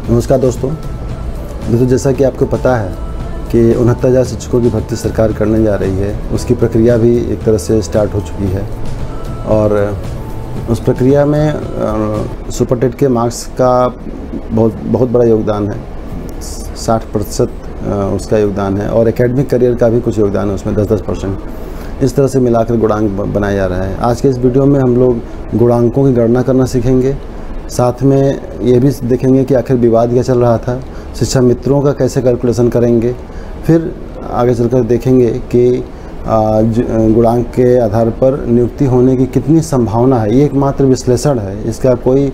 नमस्कार दोस्तों, जैसा कि आपको पता है कि 69,000 शिक्षकों की भर्ती सरकार करने जा रही है। उसकी प्रक्रिया भी एक तरह से स्टार्ट हो चुकी है और उस प्रक्रिया में सुपर टेट के मार्क्स का बहुत बड़ा योगदान है। 60% उसका योगदान है और एकेडमिक करियर का भी कुछ योगदान है उसमें 10% इस तरह से मिलाकर गुणांक बनाया जा रहा है। आज के इस वीडियो में हम लोग गुणांकों की गणना करना सीखेंगे, साथ में ये भी देखेंगे कि आखिर विवाद क्या चल रहा था, शिक्षा मित्रों का कैसे कैलकुलेशन करेंगे, फिर आगे चलकर देखेंगे कि गुणांक के आधार पर नियुक्ति होने की कितनी संभावना है। ये एकमात्र विश्लेषण है, इसका कोई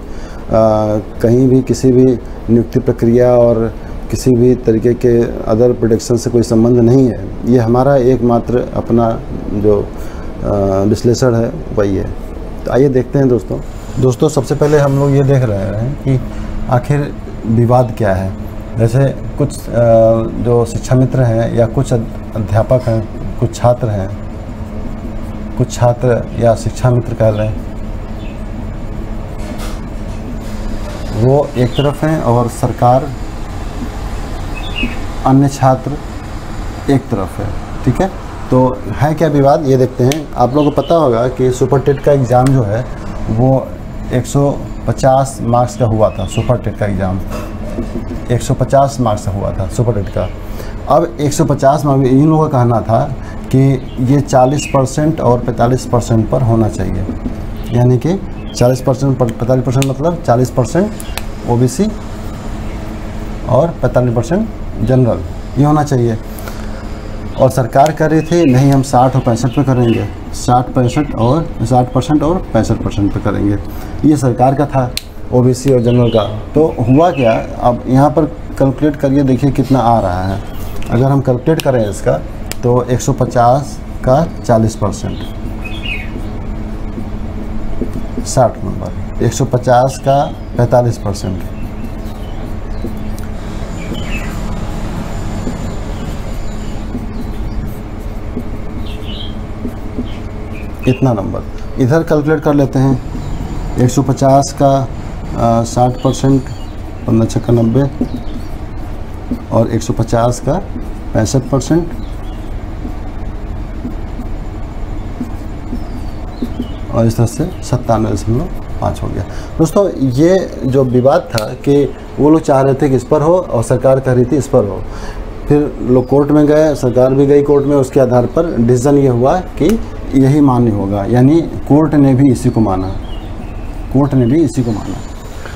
कहीं भी किसी भी नियुक्ति प्रक्रिया और किसी भी तरीके के अदर प्रेडिक्शन से कोई संबंध नहीं है। ये हमारा एकमात्र अपना जो विश्लेषण है वही है। तो आइए देखते हैं दोस्तों, सबसे पहले हम लोग ये देख रहे हैं कि आखिर विवाद क्या है। जैसे कुछ जो शिक्षा मित्र हैं या कुछ अध्यापक हैं, कुछ छात्र या शिक्षा मित्र कह लें, वो एक तरफ हैं और सरकार अन्य छात्र एक तरफ है। ठीक है, तो है क्या विवाद ये देखते हैं। आप लोगों को पता होगा कि सुपर टेट का एग्ज़ाम जो है वो 150 मार्क्स का हुआ था। सुपर टेट का एग्ज़ाम 150 मार्क्स का हुआ था सुपर टेट का। अब 150 मार्क्स, इन लोगों का कहना था कि ये 40% और 45% पर होना चाहिए, यानी कि 40% 45% मतलब 40% ओबीसी और 45% जनरल, ये होना चाहिए। और सरकार कह रही थी नहीं, हम 60 और 65 पे करेंगे, 60% और 65% पे करेंगे। ये सरकार का था, ओबीसी और जनरल का। तो हुआ क्या, अब यहाँ पर कैलकुलेट करिए, देखिए कितना आ रहा है। अगर हम कैलकुलेट करें इसका तो 150 का 40%, 60 नंबर, 150 का 45%, इतना नंबर। इधर कैलकुलेट कर लेते हैं, 150 का 60%, 15 छक्का 90, और 150 का 65%, और इस तरह से 97.5 हो गया। दोस्तों, ये जो विवाद था कि वो लोग चाह रहे थे कि इस पर हो और सरकार कह रही थी इस पर हो। फिर लोग कोर्ट में गए, सरकार भी गई कोर्ट में। उसके आधार पर डिसीजन ये हुआ कि यही मान्य होगा, यानी कोर्ट ने भी इसी को माना।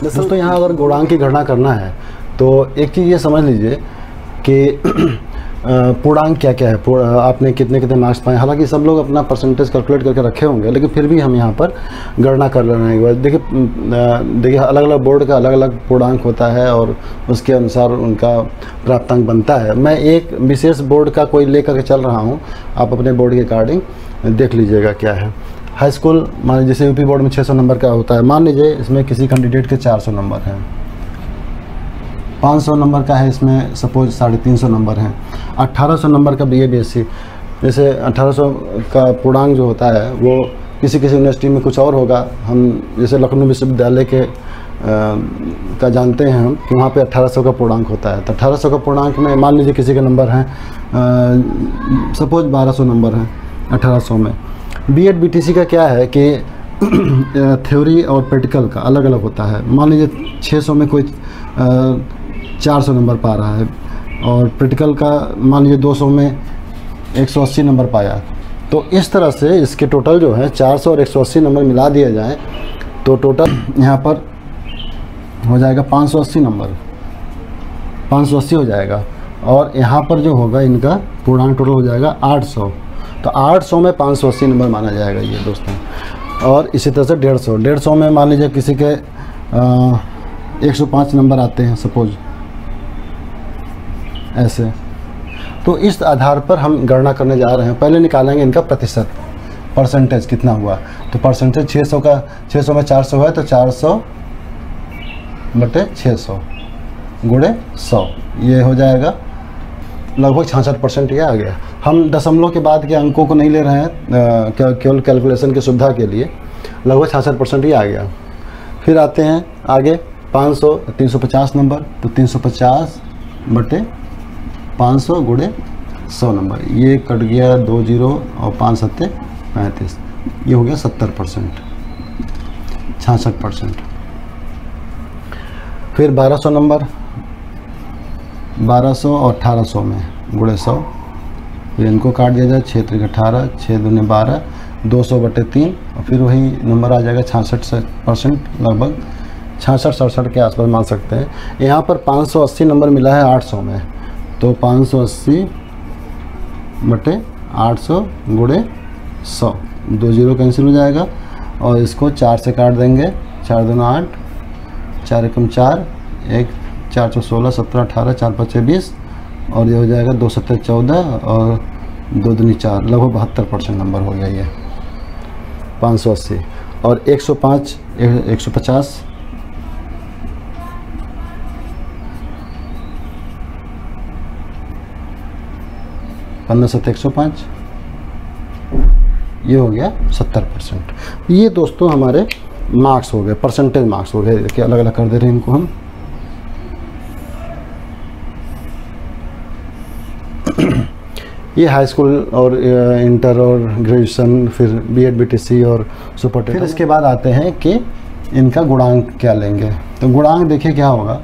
दोस्तों, यहाँ अगर गुणांक की गणना करना है तो एक चीज़ ये समझ लीजिए कि पूर्णांक क्या क्या है, आपने कितने मार्क्स पाए। हालांकि सब लोग अपना परसेंटेज कैलकुलेट करके रखे होंगे, लेकिन फिर भी हम यहाँ पर गणना कर ले रहे हैं। देखिए अलग अलग बोर्ड का अलग अलग पूर्णांक होता है और उसके अनुसार उनका प्राप्तांक बनता है। मैं एक विशेष बोर्ड का कोई लेकर के चल रहा हूँ, आप अपने बोर्ड के अकॉर्डिंग देख लीजिएगा क्या है। हाई स्कूल मान लीजिए, जैसे यूपी बोर्ड में 600 नंबर का होता है, मान लीजिए इसमें किसी कैंडिडेट के 400 नंबर हैं, 500 नंबर का है, इसमें सपोज 350 नंबर हैं, 1800 नंबर का BA BSc। जैसे 1800 का पूर्णांक जो होता है वो किसी यूनिवर्सिटी में कुछ और होगा। हम जैसे लखनऊ विश्वविद्यालय के का जानते हैं हम कि वहाँ पे 1800 का पूर्णांक होता है। तो 1800 का पूर्णांक में मान लीजिए किसी के नंबर हैं सपोज 1200 नंबर हैं 1800 में। B.Ed BTC का क्या है कि थ्योरी और प्रैक्टिकल का अलग अलग होता है। मान लीजिए 600 में कोई 400 नंबर पा रहा है और प्रैक्टिकल का मान लीजिए 200 में 180 नंबर पाया। तो इस तरह से इसके टोटल जो है 400 और 180 नंबर मिला दिया जाए तो टोटल यहाँ पर हो जाएगा 580 नंबर, 580 हो जाएगा। और यहाँ पर जो होगा इनका पूर्णांक टोटल हो जाएगा 800। तो 800 में 580 नंबर माना जाएगा ये दोस्तों। और इसी तरह से 150 में मान लीजिए किसी के 105 नंबर आते हैं सपोज, ऐसे। तो इस आधार पर हम गणना करने जा रहे हैं। पहले निकालेंगे इनका प्रतिशत, परसेंटेज कितना हुआ। तो परसेंटेज 600 का, 600 में 400 है तो 400 बटे 600 गुणे 100, ये हो जाएगा लगभग 66%। ये आ गया। हम दशमलव के बाद के अंकों को नहीं ले रहे हैं, केवल कैलकुलेशन की सुविधा के लिए। लगभग 66% ही आ गया। फिर आते हैं आगे 350 नंबर, तो 350 बटे 500 गुणे 100 नंबर, ये कट गया 2 जीरो और 5 सत्ते 35, ये हो गया 70%, 66%। फिर 1200 नंबर, 1200 और 1800 में गुणे 100, फिर इनको काट दिया जाए, 6 3 18, 6 दूने 12, 200 बटे 3, और फिर वही नंबर आ जाएगा 66%, लगभग 66-67 के आसपास मान सकते हैं। यहाँ पर 580 नंबर मिला है 800 में, तो 580 बटे 800 गुणे 100, 2 जीरो कैंसिल हो जाएगा, और इसको 4 से काट देंगे, 4 दूना 8, 4 एकम 4, 1 4 चौ 16, 17 18, 4 5 20, और ये हो जाएगा 2 7 14 और 2 दूनी 4, लगभग 72% नंबर हो गया ये 580। और 105 150, 15 7 105, ये हो गया 70%। ये दोस्तों हमारे मार्क्स हो गए, परसेंटेज मार्क्स हो गए। देखिए अलग अलग कर दे रहे हैं इनको हम। ये हाई स्कूल और इंटर और ग्रेजुएशन, फिर बीएड बीटीसी और सुपर टेट। फिर इसके बाद आते हैं कि इनका गुणांक क्या लेंगे। तो गुणांक देखिए क्या होगा,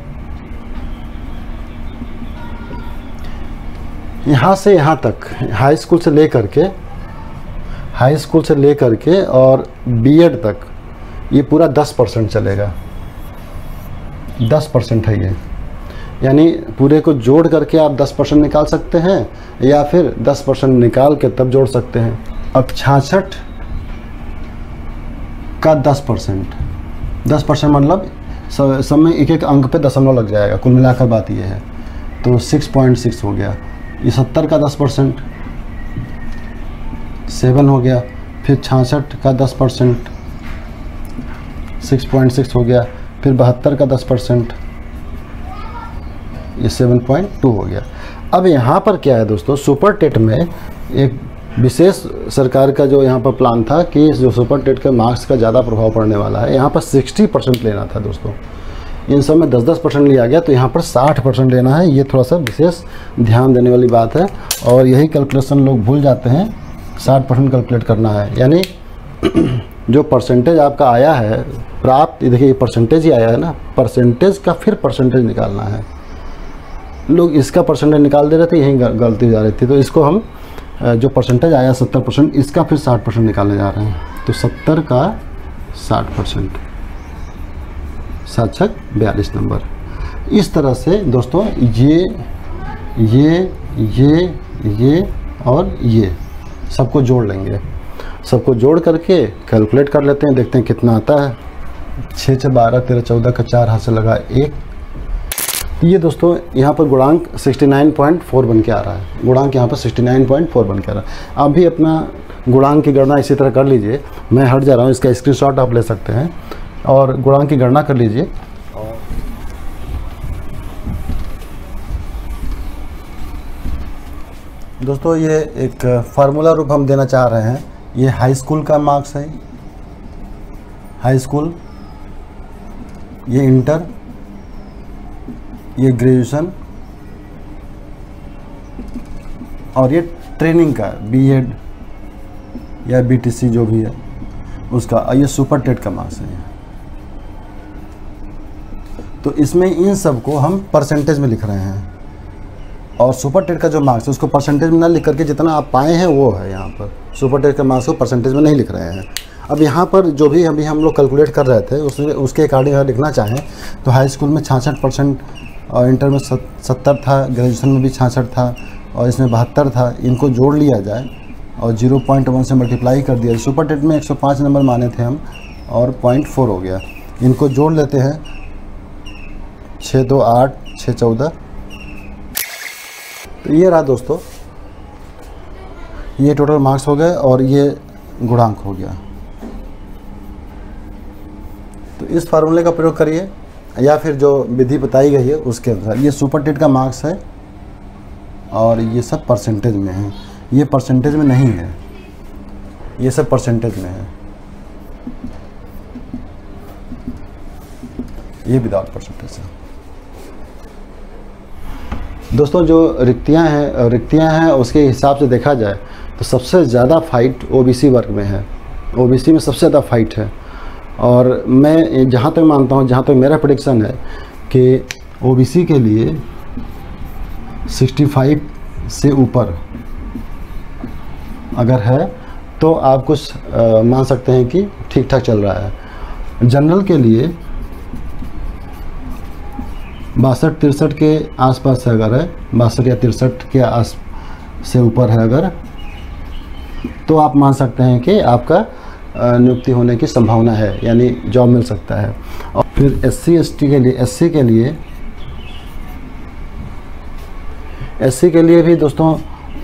यहाँ से यहाँ तक हाई स्कूल से लेकर के और बीएड तक ये पूरा 10% चलेगा, 10% है ये, यानी पूरे को जोड़ करके आप 10% निकाल सकते हैं, या फिर 10% निकाल के तब जोड़ सकते हैं। अब 66 का 10% मतलब सब में एक एक अंक पे दशमलव लग जाएगा, कुल मिलाकर बात ये है, तो 6.6 हो गया। ये 70 का 10% 7 हो गया, फिर 66 का 10% 6.6 हो गया, फिर 72 का 10% ये 7.2 हो गया। अब यहाँ पर क्या है दोस्तों, सुपर टेट में एक विशेष सरकार का जो यहाँ पर प्लान था कि जो सुपर टेट के मार्क्स का ज़्यादा प्रभाव पड़ने वाला है, यहाँ पर 60% लेना था दोस्तों, इन सब में 10-10% लिया गया, तो यहाँ पर 60% लेना है। ये थोड़ा सा विशेष ध्यान देने वाली बात है, और यही कैलकुलेशन लोग भूल जाते हैं, 60% कैलकुलेट करना है। यानी जो परसेंटेज आपका आया है प्राप्त, देखिए ये परसेंटेज ही आया है ना, परसेंटेज का फिर परसेंटेज निकालना है। लोग इसका परसेंटेज निकाल दे रहे थे, यही गलती हो जा रही थी। तो इसको हम जो परसेंटेज आया 70%, इसका फिर 60% निकालने जा रहे हैं। तो 70 का 60%, 7 42 नंबर। इस तरह से दोस्तों ये और ये सबको जोड़ लेंगे, सबको जोड़ करके कैलकुलेट कर लेते हैं, देखते हैं कितना आता है। 6 6 12 13 14 का 4 हाथ से लगा 1। ये दोस्तों यहाँ पर गुणांक 69.4 बन के आ रहा है, गुणांक यहाँ पर 69.4 बन के आ रहा है। आप भी अपना गुणांक की गणना इसी तरह कर लीजिए। मैं हट जा रहा हूँ, इसका स्क्रीनशॉट आप ले सकते हैं और गुणांक की गणना कर लीजिए। दोस्तों ये एक फार्मूला रूप हम देना चाह रहे हैं। ये हाई स्कूल का मार्क्स है, हाई स्कूल, ये इंटर, ये ग्रेजुएशन, और ये ट्रेनिंग का बीएड या बीटीसी जो भी है उसका, ये सुपर टेट का मार्क्स है। तो इसमें इन सब को हम परसेंटेज में लिख रहे हैं, और सुपर टेट का जो मार्क्स है उसको परसेंटेज में ना लिख करके जितना आप पाए हैं वो है यहाँ पर। सुपर टेट का मार्क्स को परसेंटेज में नहीं लिख रहे हैं। अब यहाँ पर जो भी अभी हम लोग कैलकुलेट कर रहे थे उसके अकॉर्डिंग अगर लिखना चाहें तो हाई स्कूल में 66% और इंटर में 70 था, ग्रेजुएशन में भी 66 था, और इसमें 72 था। इनको जोड़ लिया जाए और 0.1 से मल्टीप्लाई कर दिया। सुपर टेट में 105 नंबर माने थे हम, और 0.4 हो गया। इनको जोड़ लेते हैं, 6 2 8 6 14। तो ये रहा दोस्तों, ये टोटल मार्क्स हो गए और ये गुणांक हो गया। तो इस फार्मूले का प्रयोग करिए, या फिर जो विधि बताई गई है उसके अनुसार। ये सुपर टेट का मार्क्स है और ये सब परसेंटेज में है, ये परसेंटेज में नहीं है, ये सब परसेंटेज में है। ये विदाउट परसेंटेज है। दोस्तों जो रिक्तियां हैं उसके हिसाब से देखा जाए तो सबसे ज़्यादा फाइट ओबीसी वर्ग में है। ओबीसी में सबसे ज़्यादा फाइट है। और मैं जहाँ तक मानता हूँ, जहाँ तक मेरा प्रेडिक्शन है कि ओबीसी के लिए 65 से ऊपर अगर है तो आप कुछ मान सकते हैं कि ठीक ठाक चल रहा है। जनरल के लिए 62-63 के आसपास है, अगर है 62 या 63 के आस से ऊपर है अगर, तो आप मान सकते हैं कि आपका नियुक्ति होने की संभावना है, यानी जॉब मिल सकता है। और फिर SC के लिए भी दोस्तों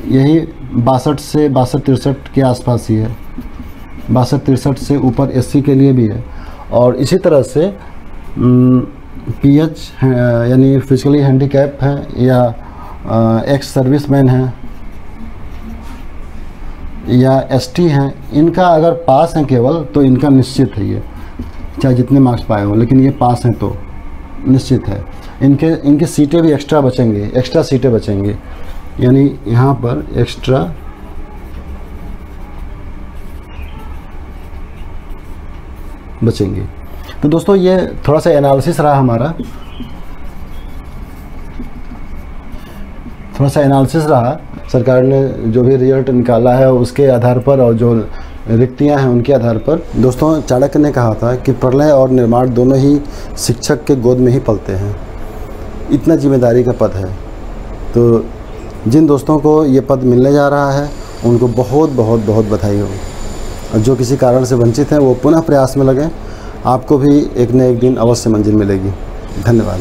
यही 62 से 62-63 के आसपास ही है। 62-63 से ऊपर SC के लिए भी है। और इसी तरह से PH यानी फिजिकली हैंडीकैप हैं या एक्स सर्विसमैन हैं या ST हैं, इनका अगर पास हैं केवल तो इनका निश्चित है, ये चाहे जितने मार्क्स पाए हों, लेकिन ये पास हैं तो निश्चित है। इनके सीटें भी एक्स्ट्रा सीटें बचेंगे, यानी यहाँ पर एक्स्ट्रा बचेंगे। तो दोस्तों ये थोड़ा सा एनालिसिस रहा हमारा, सरकार ने जो भी रिजल्ट निकाला है उसके आधार पर और जो रिक्तियां हैं उनके आधार पर। दोस्तों चाणक्य ने कहा था कि प्रलय और निर्माण दोनों ही शिक्षक के गोद में ही पलते हैं। इतना जिम्मेदारी का पद है। तो जिन दोस्तों को ये पद मिलने जा रहा है उनको बहुत बहुत बहुत बधाई हो। और जो किसी कारण से वंचित हैं वो पुनः प्रयास में लगें, आपको भी एक न एक दिन अवश्य मंजिल मिलेगी। धन्यवाद।